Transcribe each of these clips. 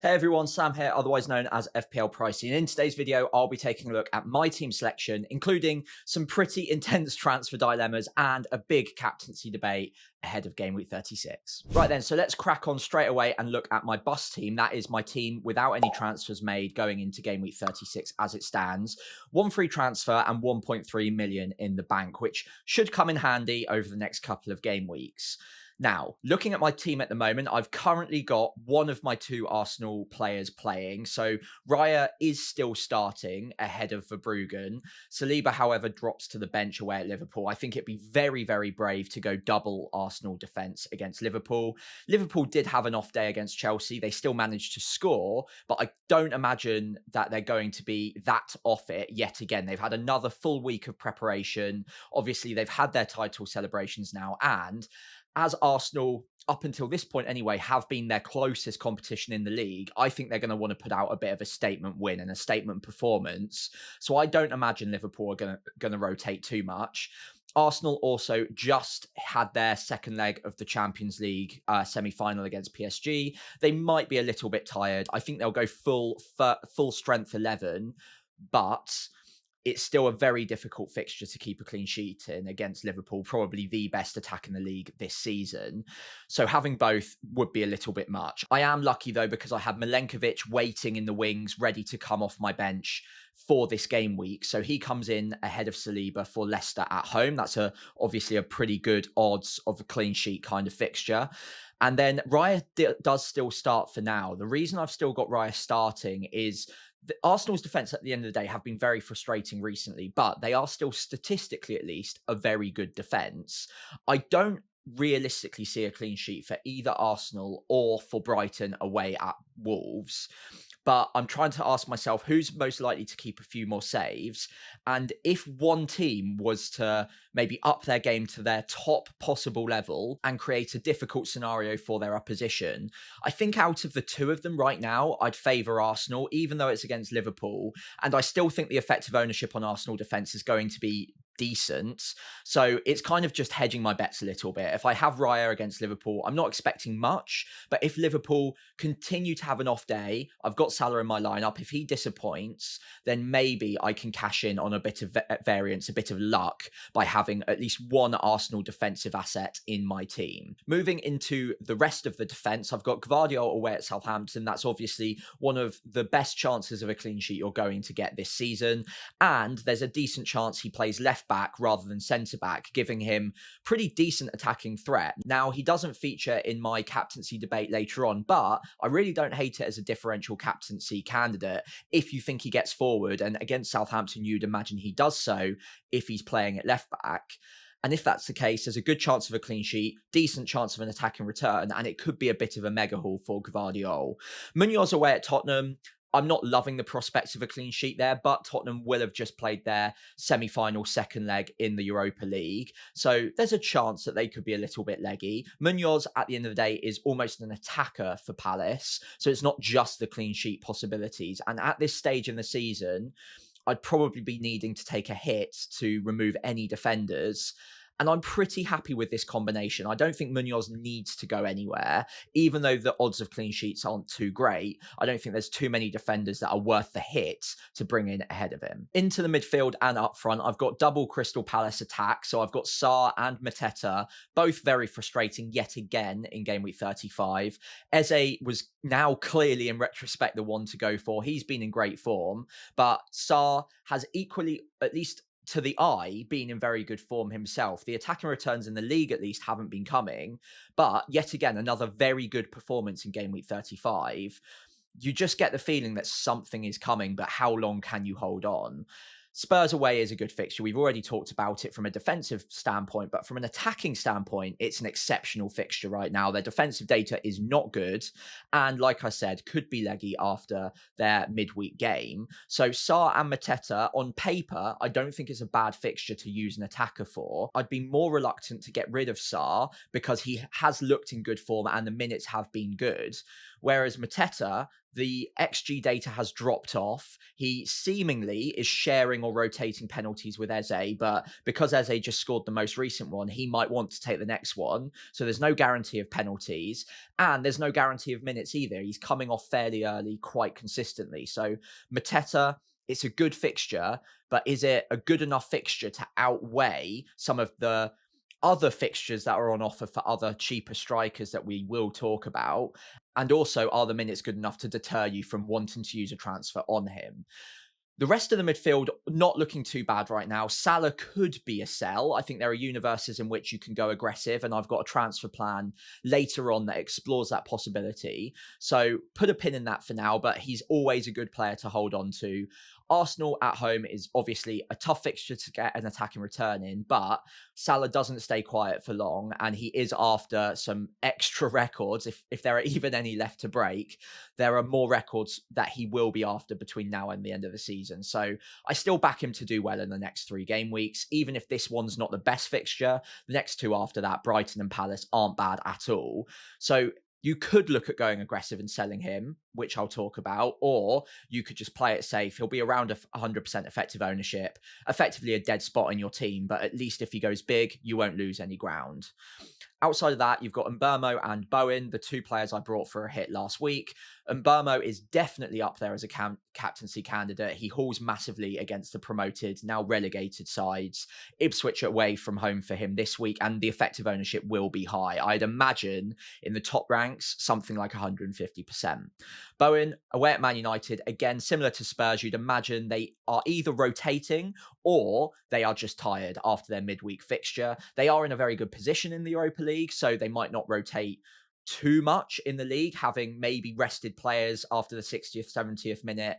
Hey everyone, Sam here, otherwise known as FPL Pricing. In today's video, I'll be taking a look at my team selection, including some pretty intense transfer dilemmas and a big captaincy debate ahead of game week 36. Right then, so let's crack on straight away and look at my bust team. That is my team without any transfers made going into game week 36 as it stands. One free transfer and 1.3 million in the bank, which should come in handy over the next couple of game weeks. Now, looking at my team at the moment, I've currently got one of my two Arsenal players playing. So Raya is still starting ahead of Verbruggen. Saliba, however, drops to the bench away at Liverpool. I think it'd be very, very brave to go double Arsenal defence against Liverpool. Liverpool did have an off day against Chelsea. They still managed to score, but I don't imagine that they're going to be that off it yet again. They've had another full week of preparation. Obviously, they've had their title celebrations now, and as Arsenal, up until this point anyway, have been their closest competition in the league, I think they're going to want to put out a bit of a statement win and a statement performance. So I don't imagine Liverpool are going to rotate too much. Arsenal also just had their second leg of the Champions League semi-final against PSG. They might be a little bit tired. I think they'll go full strength 11, but it's still a very difficult fixture to keep a clean sheet in against Liverpool, probably the best attack in the league this season. So having both would be a little bit much. I am lucky though, because I have Milenkovic waiting in the wings, ready to come off my bench for this game week. So he comes in ahead of Saliba for Leicester at home. That's obviously a pretty good odds of a clean sheet kind of fixture. And then Raya does still start for now. The reason I've still got Raya starting is Arsenal's defence at the end of the day have been very frustrating recently, but they are still statistically at least a very good defence. I don't realistically see a clean sheet for either Arsenal or for Brighton away at Wolves. But I'm trying to ask myself who's most likely to keep a few more saves. And if one team was to maybe up their game to their top possible level and create a difficult scenario for their opposition, I think out of the two of them right now, I'd favour Arsenal, even though it's against Liverpool. And I still think the effective ownership on Arsenal defence is going to be decent. So it's kind of just hedging my bets a little bit. If I have Raya against Liverpool, I'm not expecting much, but if Liverpool continue to have an off day, I've got Salah in my lineup. If he disappoints, then maybe I can cash in on a bit of variance, a bit of luck by having at least one Arsenal defensive asset in my team. Moving into the rest of the defense, I've got Gvardiol away at Southampton. That's obviously one of the best chances of a clean sheet you're going to get this season. And there's a decent chance he plays left back rather than centre back, giving him pretty decent attacking threat. Now, he doesn't feature in my captaincy debate later on, but I really don't hate it as a differential captaincy candidate if you think he gets forward. And against Southampton, you'd imagine he does so if he's playing at left back. And if that's the case, there's a good chance of a clean sheet, decent chance of an attacking return, and it could be a bit of a mega haul for Gvardiol. Munoz away at Tottenham. I'm not loving the prospects of a clean sheet there, but Tottenham will have just played their semi-final second leg in the Europa League. So there's a chance that they could be a little bit leggy. Munoz, at the end of the day, is almost an attacker for Palace. So it's not just the clean sheet possibilities. And at this stage in the season, I'd probably be needing to take a hit to remove any defenders. And I'm pretty happy with this combination. I don't think Munoz needs to go anywhere, even though the odds of clean sheets aren't too great. I don't think there's too many defenders that are worth the hit to bring in ahead of him. Into the midfield and up front, I've got double Crystal Palace attack. So I've got Sarr and Mateta, both very frustrating yet again in game week 35. Eze was now clearly in retrospect the one to go for. He's been in great form, but Sarr has equally, at least to the eye, being in very good form himself. The attacking returns in the league at least haven't been coming, but yet again, another very good performance in game week 35. You just get the feeling that something is coming, but how long can you hold on? Spurs away is a good fixture. We've already talked about it from a defensive standpoint, but from an attacking standpoint, it's an exceptional fixture right now. Their defensive data is not good. And like I said, could be leggy after their midweek game. So Sarr and Mateta, on paper, I don't think is a bad fixture to use an attacker for. I'd be more reluctant to get rid of Sarr because he has looked in good form and the minutes have been good. Whereas Mateta, the XG data has dropped off. He seemingly is sharing or rotating penalties with Eze, but because Eze just scored the most recent one, he might want to take the next one. So there's no guarantee of penalties, and there's no guarantee of minutes either. He's coming off fairly early quite consistently. So Mateta, it's a good fixture, but is it a good enough fixture to outweigh some of the other fixtures that are on offer for other cheaper strikers that we will talk about? And also, are the minutes good enough to deter you from wanting to use a transfer on him? The rest of the midfield, not looking too bad right now. Salah could be a sell. I think there are universes in which you can go aggressive, and I've got a transfer plan later on that explores that possibility. So put a pin in that for now, but he's always a good player to hold on to. Arsenal at home is obviously a tough fixture to get an attacking return in, but Salah doesn't stay quiet for long, and he is after some extra records. If there are even any left to break, there are more records that he will be after between now and the end of the season. So I still back him to do well in the next 3 game weeks. Even if this one's not the best fixture, the next 2 after that, Brighton and Palace, aren't bad at all. So you could look at going aggressive and selling him, which I'll talk about, or you could just play it safe. He'll be around 100% effective ownership, effectively a dead spot in your team, but at least if he goes big, you won't lose any ground. Outside of that, you've got Mbeumo and Bowen, the 2 players I brought for a hit last week. Mbeumo is definitely up there as a captaincy candidate. He hauls massively against the promoted, now relegated sides. Ipswich away from home for him this week, and the effective ownership will be high. I'd imagine in the top ranks, something like 150%. Bowen, away at Man United, again, similar to Spurs, you'd imagine they are either rotating or they are just tired after their midweek fixture. They are in a very good position in the Europa League, so they might not rotate too much in the league, having maybe rested players after the 60th, 70th minute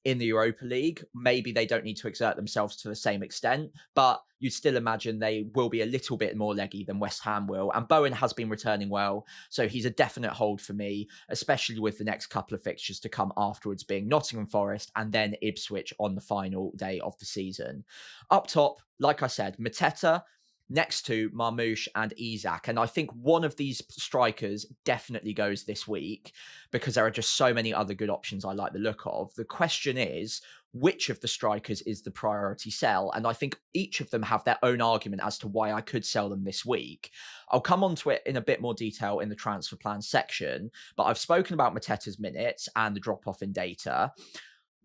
in the Europa League. Maybe they don't need to exert themselves to the same extent, but you'd still imagine they will be a little bit more leggy than West Ham will. And Bowen has been returning well, so he's a definite hold for me, especially with the next couple of fixtures to come afterwards being Nottingham Forest and then Ipswich on the final day of the season. Up top, like I said, Mateta, next to Marmoush and Isak. And I think one of these strikers definitely goes this week because there are just so many other good options I like the look of. The question is, which of the strikers is the priority sell? And I think each of them have their own argument as to why I could sell them this week. I'll come on to it in a bit more detail in the transfer plan section, but I've spoken about Mateta's minutes and the drop-off in data.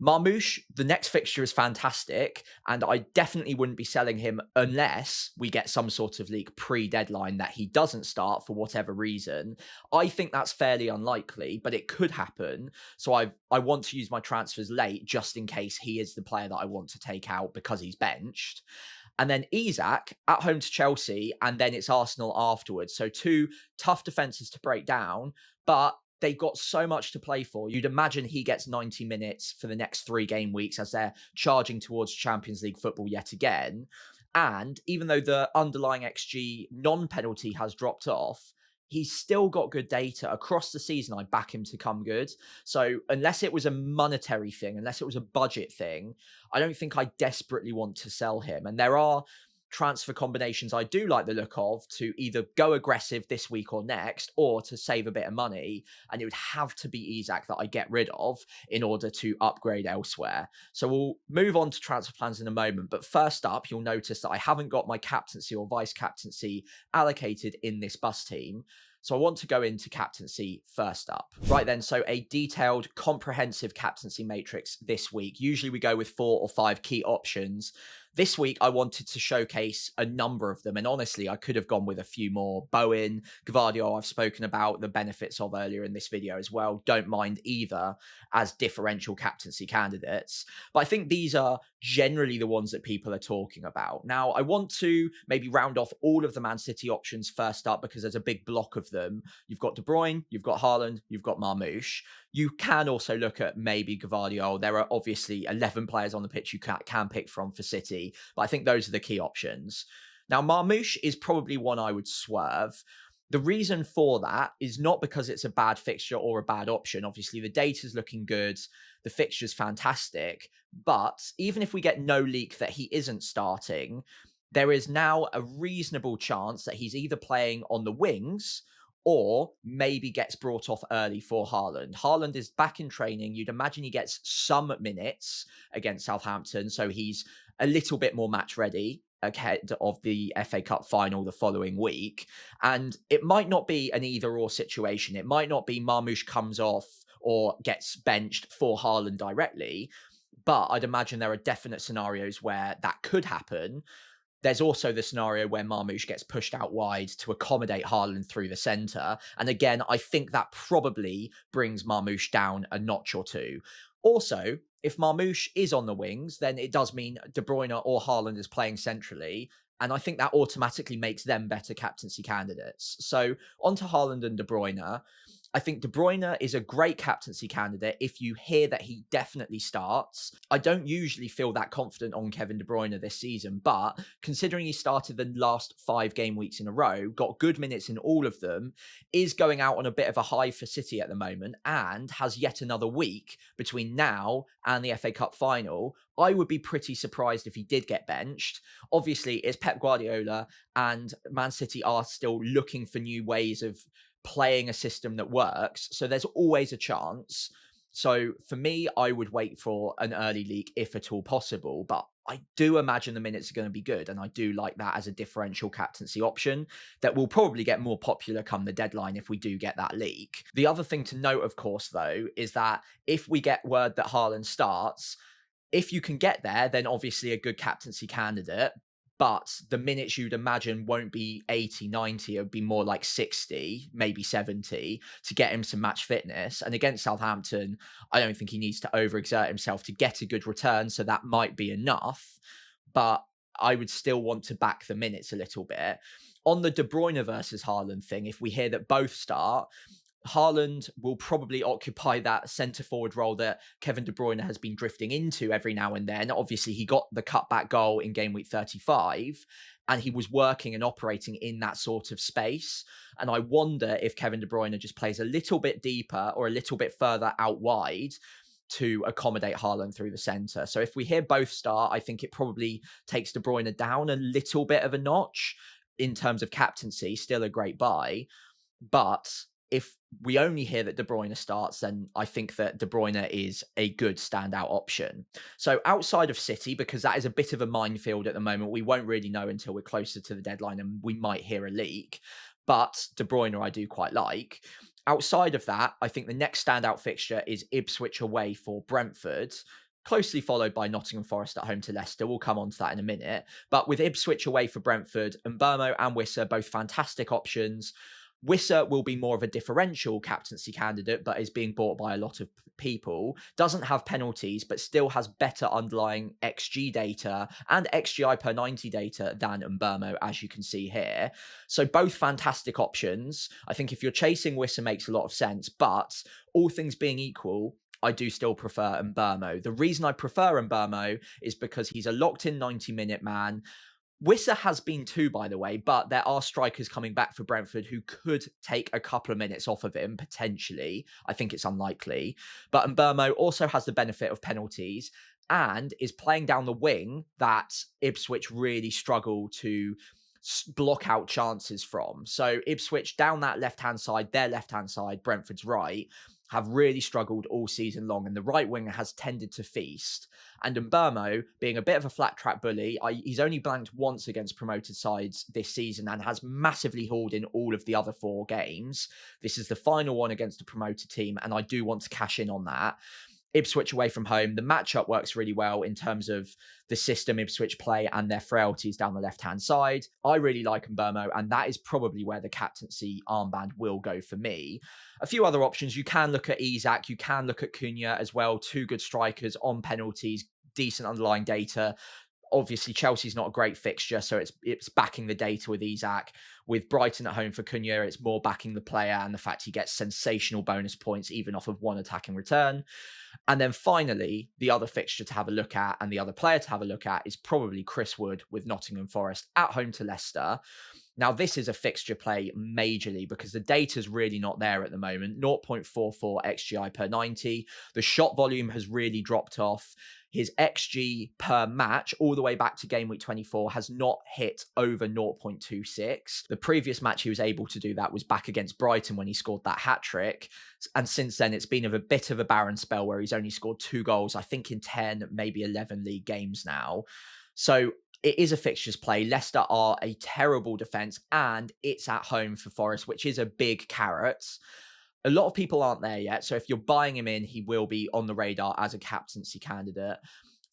Marmoush, the next fixture is fantastic, and I definitely wouldn't be selling him unless we get some sort of leak pre-deadline that he doesn't start for whatever reason. I think that's fairly unlikely, but it could happen. So I want to use my transfers late just in case he is the player that I want to take out because he's benched. And then Isak at home to Chelsea, and then it's Arsenal afterwards. So 2 tough defences to break down, but they've got so much to play for. You'd imagine he gets 90 minutes for the next 3 game weeks as they're charging towards Champions League football yet again. And even though the underlying XG non-penalty has dropped off, he's still got good data. Across the season, I back him to come good. So unless it was a monetary thing, unless it was a budget thing, I don't think I desperately want to sell him. And there are transfer combinations I do like the look of to either go aggressive this week or next, or to save a bit of money, and it would have to be Isak that I get rid of in order to upgrade elsewhere. So we'll move on to transfer plans in a moment, but first up, you'll notice that I haven't got my captaincy or vice captaincy allocated in this bus team. So I want to go into captaincy first up. Right then, so a detailed, comprehensive captaincy matrix this week. Usually we go with 4 or 5 key options. This week, I wanted to showcase a number of them, and honestly, I could have gone with a few more. Bowen, Gvardiol, I've spoken about the benefits of earlier in this video as well. Don't mind either as differential captaincy candidates, but I think these are generally the ones that people are talking about. Now, I want to maybe round off all of the Man City options first up because there's a big block of them. You've got De Bruyne, you've got Haaland, you've got Marmoush. You can also look at maybe Gvardiol. There are obviously 11 players on the pitch you can pick from for City, but I think those are the key options. Now, Marmoush is probably one I would swerve. The reason for that is not because it's a bad fixture or a bad option. Obviously, the data's looking good. The fixture's fantastic. But even if we get no leak that he isn't starting, there is now a reasonable chance that he's either playing on the wings or maybe gets brought off early for Haaland. Haaland is back in training. You'd imagine he gets some minutes against Southampton, so he's a little bit more match ready ahead of the FA Cup final the following week. And it might not be an either or situation. It might not be Marmoush comes off or gets benched for Haaland directly, but I'd imagine there are definite scenarios where that could happen. There's also the scenario where Marmoush gets pushed out wide to accommodate Haaland through the centre. And again, I think that probably brings Marmoush down a notch or two. Also, if Marmoush is on the wings, then it does mean De Bruyne or Haaland is playing centrally. And I think that automatically makes them better captaincy candidates. So on to Haaland and De Bruyne. I think De Bruyne is a great captaincy candidate if you hear that he definitely starts. I don't usually feel that confident on Kevin De Bruyne this season, but considering he started the last 5 game weeks in a row, got good minutes in all of them, is going out on a bit of a high for City at the moment, and has yet another week between now and the FA Cup final, I would be pretty surprised if he did get benched. Obviously, it's Pep Guardiola, and Man City are still looking for new ways of playing a system that works. So there's always a chance. So for me, I would wait for an early leak if at all possible. But I do imagine the minutes are going to be good. And I do like that as a differential captaincy option that will probably get more popular come the deadline if we do get that leak. The other thing to note, of course, though, is that if we get word that Haaland starts, if you can get there, then obviously a good captaincy candidate. But the minutes you'd imagine won't be 80, 90. It would be more like 60, maybe 70 to get him some match fitness. And against Southampton, I don't think he needs to overexert himself to get a good return. So that might be enough. But I would still want to back the minutes a little bit. On the De Bruyne versus Haaland thing, if we hear that both start, Haaland will probably occupy that centre-forward role that Kevin De Bruyne has been drifting into every now and then. Obviously, he got the cutback goal in game week 35, and he was working and operating in that sort of space. And I wonder if Kevin De Bruyne just plays a little bit deeper or a little bit further out wide to accommodate Haaland through the centre. So if we hear both start, I think it probably takes De Bruyne down a little bit of a notch in terms of captaincy. Still a great buy, but if we only hear that De Bruyne starts, then I think that De Bruyne is a good standout option. So outside of City, because that is a bit of a minefield at the moment, we won't really know until we're closer to the deadline and we might hear a leak. But De Bruyne I do quite like. Outside of that, I think the next standout fixture is Ipswich away for Brentford, closely followed by Nottingham Forest at home to Leicester. We'll come on to that in a minute. But with Ipswich away for Brentford, Mbeumo and Wissa, both fantastic options. Wissa will be more of a differential captaincy candidate, but is being bought by a lot of people. Doesn't have penalties, but still has better underlying XG data and XGI per 90 data than Mbeumo, as you can see here. So both fantastic options. I think if you're chasing Wissa, makes a lot of sense, but all things being equal, I do still prefer Mbeumo. The reason I prefer Mbeumo is because he's a locked-in 90-minute man. Wissa has been too, by the way, but there are strikers coming back for Brentford who could take a couple of minutes off of him, potentially. I think it's unlikely. But Mbeumo also has the benefit of penalties and is playing down the wing that Ipswich really struggle to block out chances from. So Ipswich down that left-hand side, their left-hand side, Brentford's right, have really struggled all season long, and the right winger has tended to feast. And Mbeumo, being a bit of a flat track bully, he's only blanked once against promoted sides this season and has massively hauled in all of the other 4 games. This is the final one against a promoted team, and I do want to cash in on that. Ipswich away from home, the matchup works really well in terms of the system Ipswich play and their frailties down the left-hand side. I really like Mbeumo, and that is probably where the captaincy armband will go for me. A few other options, you can look at Isak, you can look at Cunha as well, 2 good strikers on penalties, decent underlying data. Obviously, Chelsea's not a great fixture, so it's backing the data with Isak. With Brighton at home for Cunha, it's more backing the player and the fact he gets sensational bonus points even off of 1 attacking return. And then finally, the other fixture to have a look at and the other player to have a look at is probably Chris Wood with Nottingham Forest at home to Leicester. Now, this is a fixture play majorly because the data's really not there at the moment. 0.44 XGI per 90. The shot volume has really dropped off. His XG per match, all the way back to game week 24, has not hit over 0.26. The previous match he was able to do that was back against Brighton when he scored that hat-trick. And since then, it's been a bit of a barren spell where he's only scored 2 goals, I think in 10, maybe 11 league games now. So it is a fixtures play. Leicester are a terrible defence, and it's at home for Forest, which is a big carrot. A lot of people aren't there yet, so if you're buying him in, he will be on the radar as a captaincy candidate.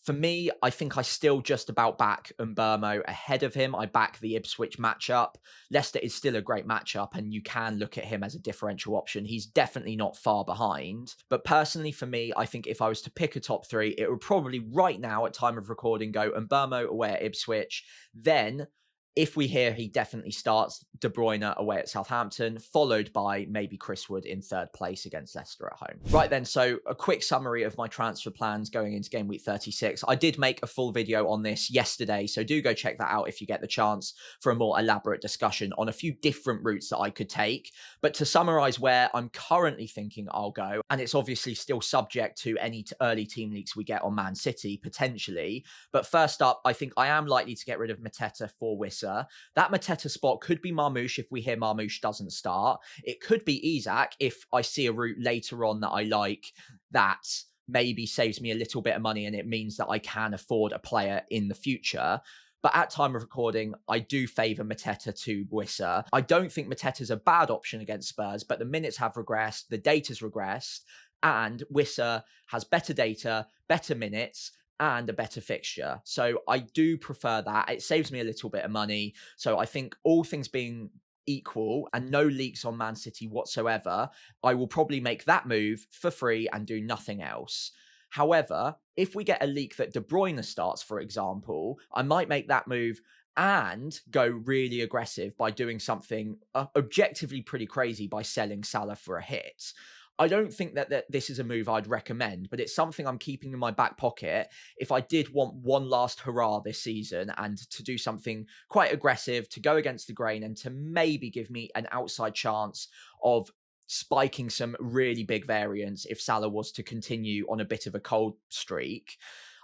For me, I think I still just about back Mbeumo ahead of him. I back the Ipswich matchup. Leicester is still a great matchup, and you can look at him as a differential option. He's definitely not far behind. But personally, for me, I think if I was to pick a top 3, it would probably right now, at time of recording, go Mbeumo away at Ipswich. Then, if we hear he definitely starts, De Bruyne away at Southampton, followed by maybe Chris Wood in 3rd place against Leicester at home. Right then, so a quick summary of my transfer plans going into game week 36. I did make a full video on this yesterday, so do go check that out if you get the chance for a more elaborate discussion on a few different routes that I could take. But to summarize where I'm currently thinking I'll go, and it's obviously still subject to any early team leaks we get on Man City, potentially. But first up, I think I am likely to get rid of Mateta for Wissa. That Mateta spot could be Marmoush if we hear Marmoush doesn't start. It could be Isak if I see a route later on that I like that maybe saves me a little bit of money and it means that I can afford a player in the future. But at time of recording, I do favour Mateta to Wissa. I don't think Mateta's a bad option against Spurs, but the minutes have regressed, the data's regressed, and Wissa has better data, better minutes, and a better fixture. So I do prefer that. It saves me a little bit of money. So I think all things being equal and no leaks on Man City whatsoever, I will probably make that move for free and do nothing else. However, if we get a leak that De Bruyne starts, for example, I might make that move and go really aggressive by doing something objectively pretty crazy by selling Salah for a hit. I don't think that this is a move I'd recommend, but it's something I'm keeping in my back pocket if I did want one last hurrah this season and to do something quite aggressive, to go against the grain and to maybe give me an outside chance of spiking some really big variance if Salah was to continue on a bit of a cold streak.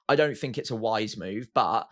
I don't think it's a wise move, but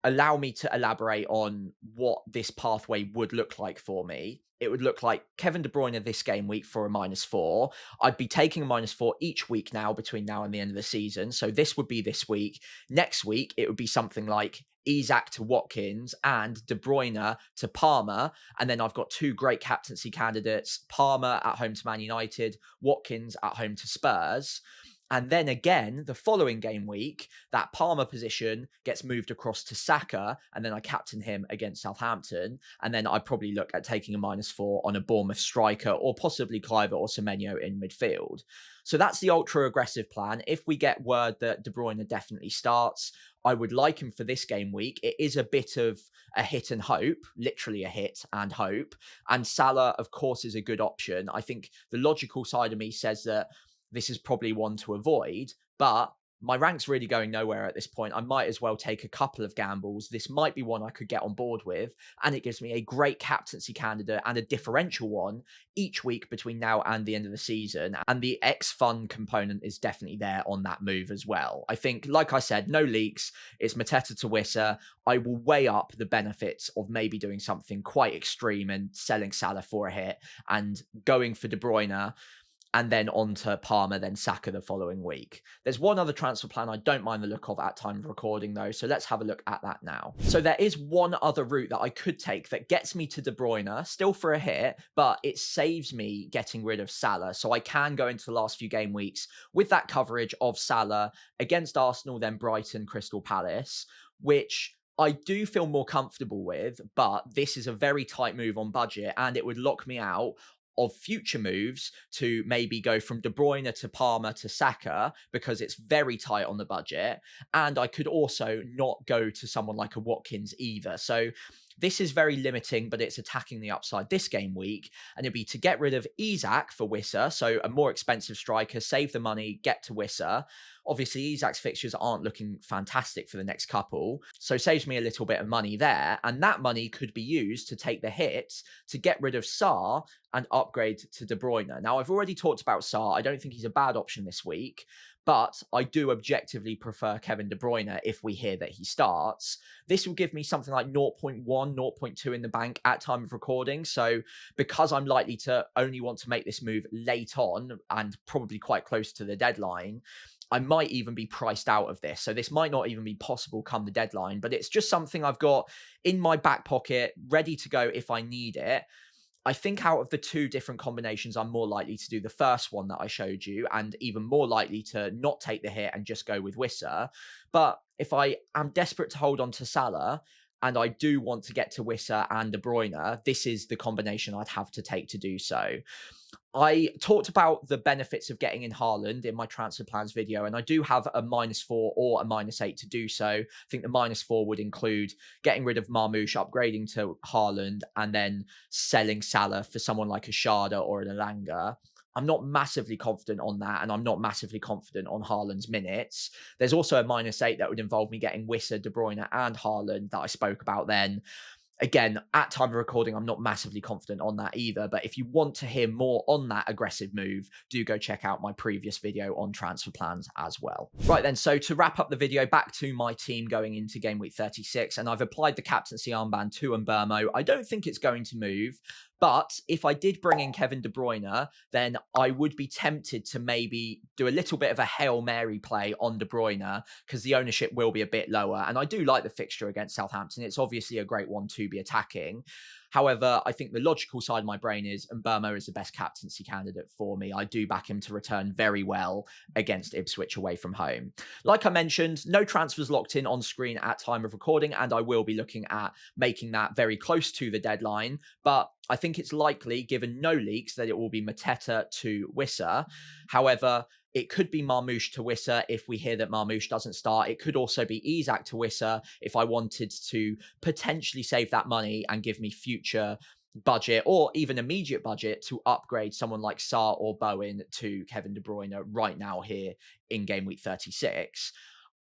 allow me to elaborate on what this pathway would look like for me. It would look like Kevin De Bruyne this game week for a -4. I'd be taking a -4 each week now between now and the end of the season. So this would be this week. Next week, it would be something like Isak to Watkins and De Bruyne to Palmer. And then I've got 2 great captaincy candidates, Palmer at home to Man United, Watkins at home to Spurs. And then again, the following game week, that Palmer position gets moved across to Saka, and then I captain him against Southampton. And then I probably look at taking a -4 on a Bournemouth striker, or possibly Cliver or Semenyo in midfield. So that's the ultra aggressive plan. If we get word that De Bruyne definitely starts, I would like him for this game week. It is a bit of a hit and hope, literally a hit and hope. And Salah, of course, is a good option. I think the logical side of me says that this is probably one to avoid, but my rank's really going nowhere at this point. I might as well take a couple of gambles. This might be one I could get on board with, and it gives me a great captaincy candidate and a differential one each week between now and the end of the season. And the X-Fun component is definitely there on that move as well. I think, like I said, no leaks. It's Mateta to Wissa. I will weigh up the benefits of maybe doing something quite extreme and selling Salah for a hit and going for De Bruyne, and then on to Palmer, then Saka the following week. There's one other transfer plan I don't mind the look of at time of recording though, so let's have a look at that now. So there is one other route that I could take that gets me to De Bruyne, still for a hit, but it saves me getting rid of Salah, so I can go into the last few game weeks with that coverage of Salah against Arsenal, then Brighton, Crystal Palace, which I do feel more comfortable with, but this is a very tight move on budget, and it would lock me out of future moves to maybe go from De Bruyne to Palmer to Saka because it's very tight on the budget. And I could also not go to someone like a Watkins either. So this is very limiting, but it's attacking the upside this game week. And it'd be to get rid of Isak for Wissa, so a more expensive striker, save the money, get to Wissa. Obviously, Isak's fixtures aren't looking fantastic for the next couple, so saves me a little bit of money there, and that money could be used to take the hits to get rid of Sarr and upgrade to De Bruyne. Now, I've already talked about Sarr. I don't think he's a bad option this week, but I do objectively prefer Kevin De Bruyne if we hear that he starts. This will give me something like 0.1, 0.2 in the bank at time of recording. So because I'm likely to only want to make this move late on and probably quite close to the deadline, I might even be priced out of this. So this might not even be possible come the deadline, but it's just something I've got in my back pocket, ready to go if I need it. I think out of the two different combinations, I'm more likely to do the first one that I showed you, and even more likely to not take the hit and just go with Wissa. But if I am desperate to hold on to Salah, and I do want to get to Wissa and De Bruyne, this is the combination I'd have to take to do so. I talked about the benefits of getting in Haaland in my transfer plans video, and I do have a -4 or a -8 to do so. I think the -4 would include getting rid of Marmoush, upgrading to Haaland, and then selling Salah for someone like a Shada or an Elanga. I'm not massively confident on that, and I'm not massively confident on Haaland's minutes. There's also a -8 that would involve me getting Wissa, De Bruyne, and Haaland that I spoke about then. Again, at time of recording, I'm not massively confident on that either. But if you want to hear more on that aggressive move, do go check out my previous video on transfer plans as well. Right then, so to wrap up the video, back to my team going into game week 36, and I've applied the captaincy armband to Mbermo. I don't think it's going to move. But if I did bring in Kevin De Bruyne, then I would be tempted to maybe do a little bit of a Hail Mary play on De Bruyne because the ownership will be a bit lower. And I do like the fixture against Southampton. It's obviously a great one to be attacking. However, I think the logical side of my brain is Mbermo is the best captaincy candidate for me. I do back him to return very well against Ipswich away from home. Like I mentioned, no transfers locked in on screen at time of recording, and I will be looking at making that very close to the deadline. But I think it's likely, given no leaks, that it will be Mateta to Wissa. However, it could be Marmoush to Wissa if we hear that Marmoush doesn't start. It could also be Isak to Wissa if I wanted to potentially save that money and give me future budget or even immediate budget to upgrade someone like Sarr or Bowen to Kevin De Bruyne right now here in game week 36.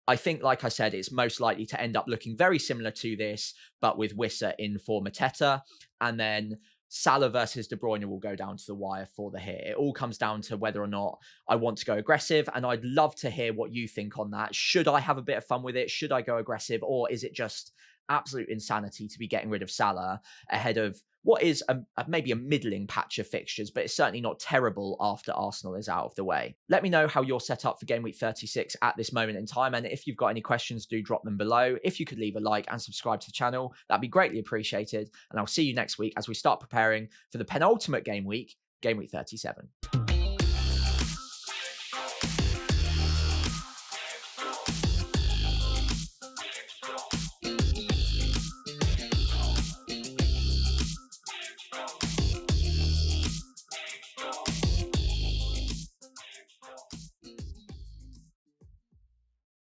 I think, like I said, it's most likely to end up looking very similar to this, but with Wissa in for Mateta. And then Salah versus De Bruyne will go down to the wire for the hit. It all comes down to whether or not I want to go aggressive, and I'd love to hear what you think on that. Should I have a bit of fun with it? Should I go aggressive, or is it just absolute insanity to be getting rid of Salah ahead of what is maybe a middling patch of fixtures, but it's certainly not terrible after Arsenal is out of the way. Let me know how you're set up for game week 36 at this moment in time, and if you've got any questions, do drop them below. If you could leave a like and subscribe to the channel, that'd be greatly appreciated, and I'll see you next week as we start preparing for the penultimate game week 37.